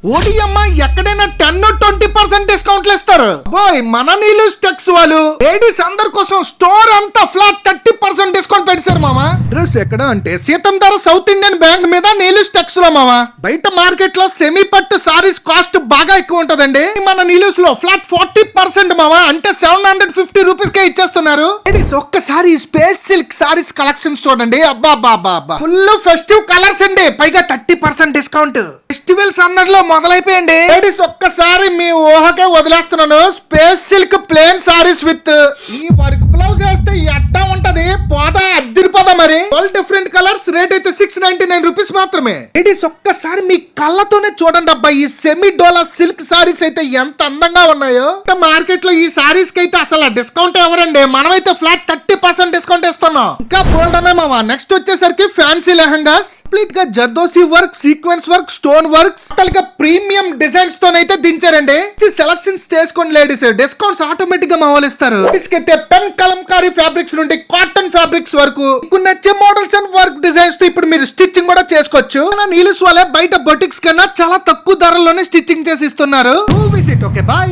ఓడియమ్మ ఎక్కడైనా 10-20% డిస్కౌంట్లు ఇస్తారు బోయ్. మన నీలూస్ టెక్స్ వాళ్ళు లేడీస్ అందరి కోసం స్టోర్ అంతా ఫ్లాట్ 30% డిస్కౌంట్ పెట్టారు మామ. డ్రెస్ ఎక్కడ అంటే సీతం ధర సౌత్ ఇండియన్ బ్యాంక్ మీద నీలూస్ టెక్స్ లో మామ. బయట మార్కెట్ లో సెమీ పట్టు సారీస్ కాస్ట్ బాగా ఎక్కువ ఉంటదండి. మన నీలూస్ లో ఫ్లాట్ 40% మామ, అంటే 750 రూపీస్ కే ఇచ్చేస్తున్నారు. లేడీస్ ఒక్కసారి స్పేస్ సిల్క్ సారీస్ కలెక్షన్స్ చూడండి. అబ్బా బాబా ఫుల్ ఫెస్టివ్ కలర్స్ అండి, పైగా 30% డిస్కౌంట్. ఫెస్టివల్స్ అన్నట్లో మొదలైపోయండి. లేడీస్ ఒక్కసారి మీ ఊహకే వదిలేస్తున్నాను. Space silk plain sarees with ఈ వర్క్ బ్లౌజ్ వేస్తే ఎట్టా ఉంటది, పోదా అద్దరిపోదా. మరి 12 డిఫరెంట్ కలర్స్, రేట్ అయితే 699 రూపీస్ మాత్రమే. లేడీస్ ఒక్కసారి మీ కళ్ళతోనే చూడండి అబ్బా, ఈ సెమీ డోలా సిల్క్ సారీస్ అయితే ఎంత అందంగా ఉన్నాయో. మార్కెట్ లో ఈ సారీస్ కి అయితే అసలు డిస్కౌంట్ ఎవరండి, మనమైతే ఫ్లాట్ 30% డిస్కౌంట్ ఇస్తున్నాం. ఇంకా బోల్డ్ ఉన్నాయి మామ. నెక్స్ట్ వచ్చేసరికి ఫ్యాన్సీ లెహంగాస్, కంప్లీట్ గా zardozi work, sequence work, stone works, premium designs తోనైతే దించారండి. సెలక్షన్స్ చేసుకోండి లేడీస్, డిస్కౌంట్స్ ఆటోమేటిక్ గా మావలిస్తారు. తీసుకైతే పెన్ కలంకారీ ఫ్యాబ్రిక్స్ నుండి కాటన్ ఫ్యాబ్రిక్స్ వరకు నచ్చే మోడల్స్ అండ్ వర్క్ డిజైన్స్ తో ఇప్పుడు మీరు స్టిచ్చింగ్ కూడా చేసుకోవచ్చు. నీలూస్ వాళ్ళే బయట బొటిక్స్ కన్నా చాలా తక్కువ ధరల్లోనే స్టిచ్చింగ్ చేసి ఇస్తున్నారు. విజిట్. Okay bye.